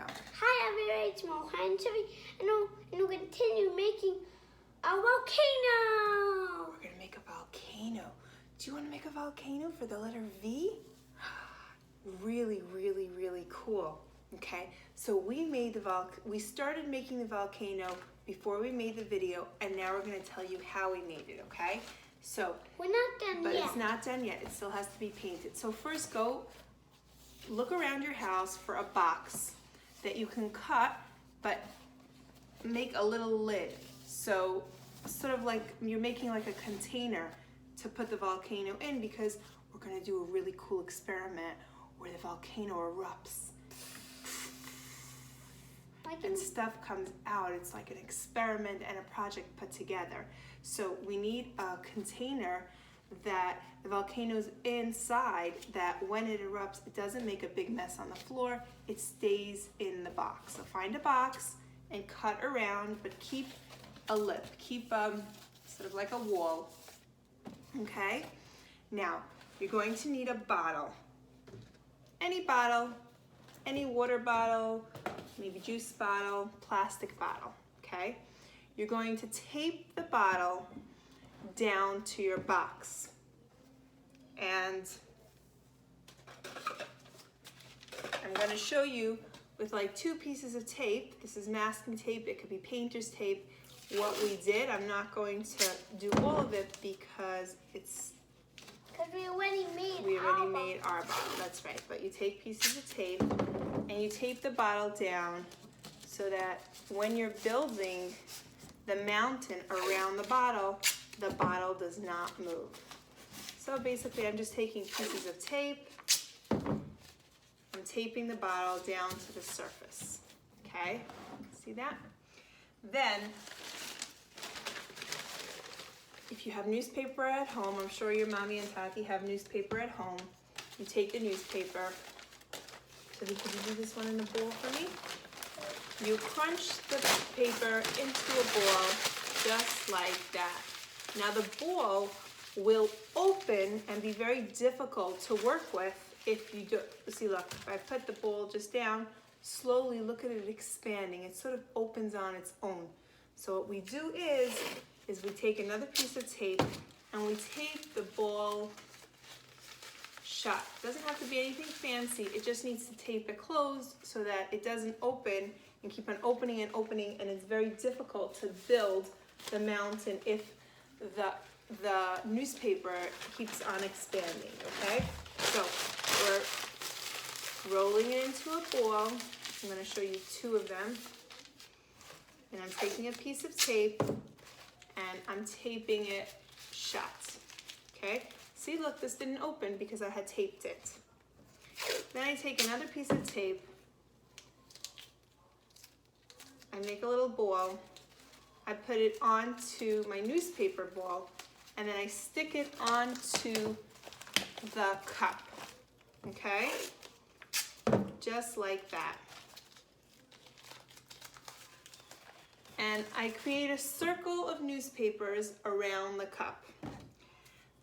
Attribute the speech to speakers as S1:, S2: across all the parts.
S1: go.
S2: Hi everybody, it's Volcano, and we'll continue making a volcano.
S1: We're gonna make a volcano. Do you want to make a volcano for the letter V? Really, really, really cool. Okay, so we started making the volcano before we made the video, and now we're gonna tell you how we made it. Okay, so
S2: we're not done
S1: but
S2: yet.
S1: It's not done yet. It still has to be painted. So first, go look around your house for a box that you can cut, but make a little lid. So sort of like you're making like a container to put the volcano in, because we're gonna do a really cool experiment where the volcano erupts and stuff comes out. It's like an experiment and a project put together. So we need a container that the volcano's inside, that when it erupts, it doesn't make a big mess on the floor. It stays in the box. So find a box and cut around, but keep a lip. Keep sort of like a wall. Okay? Now, you're going to need a bottle. Any bottle, any water bottle, maybe juice bottle, plastic bottle, okay? You're going to tape the bottle down to your box. And I'm going to show you with like 2 pieces of tape. This is masking tape, it could be painter's tape. What we did, I'm not going to do all of it because it's
S2: we already
S1: made our bottle, that's right. But you take pieces of tape and you tape the bottle down so that when you're building the mountain around the bottle does not move. So basically I'm just taking pieces of tape, I'm taping the bottle down to the surface, okay? See that? Then, if you have newspaper at home, I'm sure your mommy and Tati have newspaper at home, you take the newspaper. So could you do this one in a bowl for me? You crunch the paper into a ball just like that. Now the ball will open and be very difficult to work with if you do. See, look, if I put the ball just down, slowly look at it expanding. It sort of opens on its own. So what we do is we take another piece of tape and we tape the ball shut. It doesn't have to be anything fancy, it just needs to tape it closed so that it doesn't open and keep on opening and opening, and it's very difficult to build the mountain if the newspaper keeps on expanding, okay? So we're rolling it into a ball. I'm gonna show you 2 of them. And I'm taking a piece of tape and I'm taping it shut, okay? See, look, this didn't open because I had taped it. Then I take another piece of tape, I make a little ball, I put it onto my newspaper ball, and then I stick it onto the cup, okay? Just like that. And I create a circle of newspapers around the cup.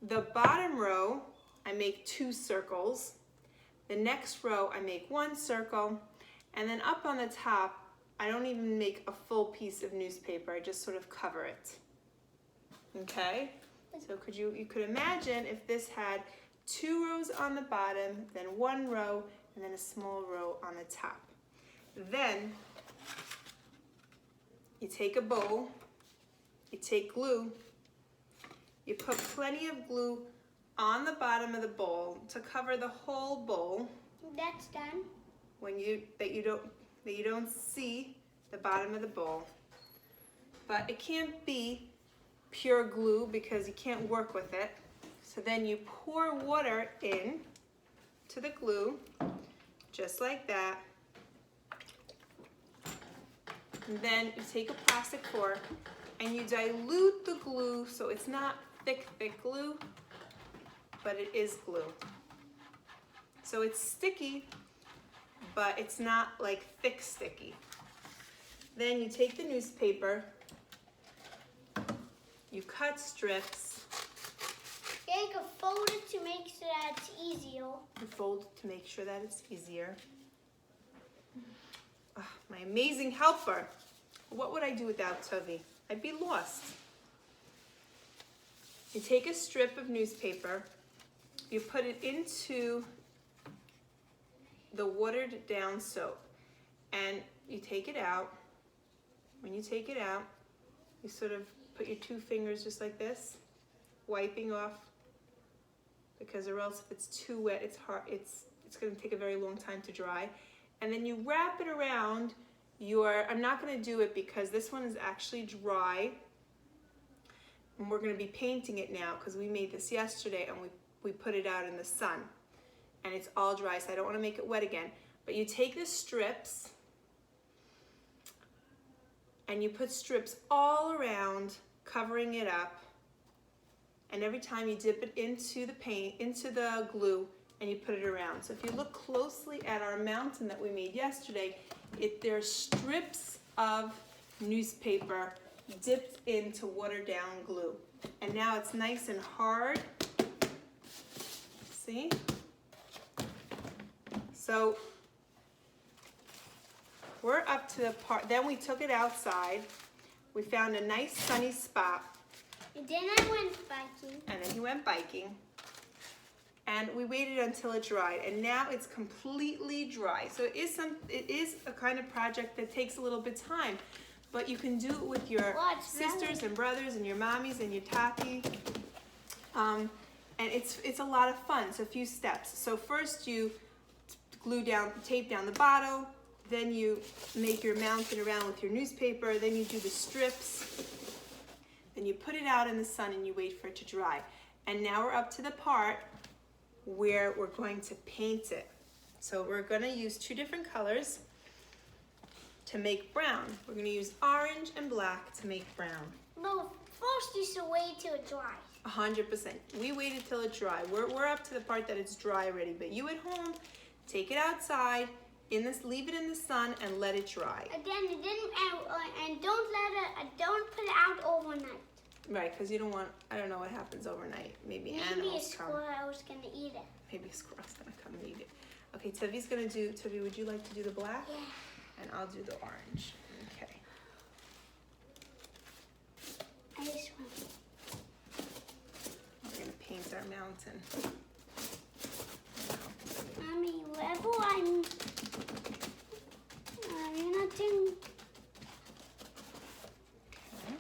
S1: The bottom row, I make 2 circles. The next row, I make 1 circle. And then up on the top, I don't even make a full piece of newspaper, I just sort of cover it. Okay? So you could imagine if this had 2 rows on the bottom, then 1 row, and then a small row on the top. Then you take a bowl, you take glue, you put plenty of glue on the bottom of the bowl to cover the whole bowl.
S2: That's done.
S1: That you don't see the bottom of the bowl. But it can't be pure glue because you can't work with it. So then you pour water in to the glue, just like that. And then you take a plastic fork and you dilute the glue so it's not thick glue, but it is glue. So it's sticky, but it's not like thick sticky. Then you take the newspaper, you cut strips.
S2: Yeah, you can fold it to make sure that it's easier.
S1: You fold it to make sure that it's easier. my amazing helper. What would I do without Toby? I'd be lost. You take a strip of newspaper, you put it into the watered down soap, and you take it out. When you take it out, you sort of put your 2 fingers just like this, wiping off, because or else if it's too wet, it's hard. It's going to take a very long time to dry. And then you wrap it around your. I'm not going to do it because this one is actually dry, and we're going to be painting it now because we made this yesterday and we put it out in the sun, and it's all dry. So I don't want to make it wet again. But you take the strips. And you put strips all around, covering it up. And every time you dip it into the paint, into the glue, and you put it around. So if you look closely at our mountain that we made yesterday, there are strips of newspaper dipped into watered down glue. And now it's nice and hard. See? So we're up to the part, then we took it outside. We found a nice sunny spot.
S2: And then I went biking.
S1: And then he went biking. And we waited until it dried. And now it's completely dry. So it is a kind of project that takes a little bit of time. But you can do it with your sisters and brothers and your mommies and your tati. And it's a lot of fun. So a few steps. So first you tape down the bottle. Then you make your mountain around with your newspaper. Then you do the strips. Then you put it out in the sun and you wait for it to dry. And now we're up to the part where we're going to paint it. So we're going to use 2 different colors to make brown. We're going to use orange and black to make brown.
S2: No, first you should wait till it dries.
S1: 100%. We waited till it dry. We're up to the part that it's dry already. But you at home, take it outside. Leave it in the sun and let it dry.
S2: And don't put it out overnight.
S1: Right, because you don't want. I don't know what happens overnight. Maybe animals come.
S2: Maybe a squirrel's gonna eat it.
S1: Maybe a squirrel's gonna come and eat it. Okay, Tavi's gonna do. Tavi, would you like to do the black?
S2: Yeah.
S1: And I'll do the orange. Okay.
S2: I just want.
S1: We're gonna paint our mountain.
S2: Mommy, wherever I'm not doing.
S1: Okay.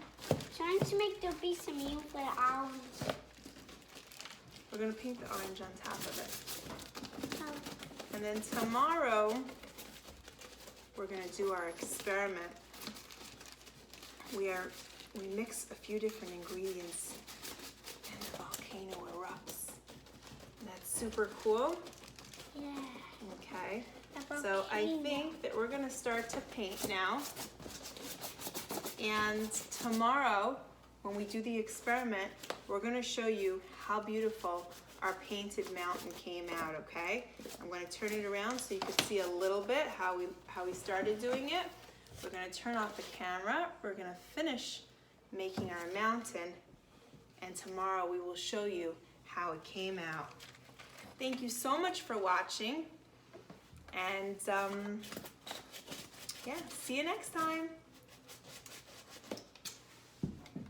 S2: Trying to make there be some room for the orange.
S1: We're gonna paint the orange on top of it.
S2: Oh.
S1: And then tomorrow, we're gonna do our experiment where we mix a few different ingredients and the volcano erupts. That's super cool.
S2: Yeah.
S1: Okay. So I think that we're gonna start to paint now. And tomorrow, when we do the experiment, we're gonna show you how beautiful our painted mountain came out, okay? I'm gonna turn it around so you can see a little bit how we started doing it. We're gonna turn off the camera. We're gonna finish making our mountain. And tomorrow we will show you how it came out. Thank you so much for watching. And yeah, see you next time.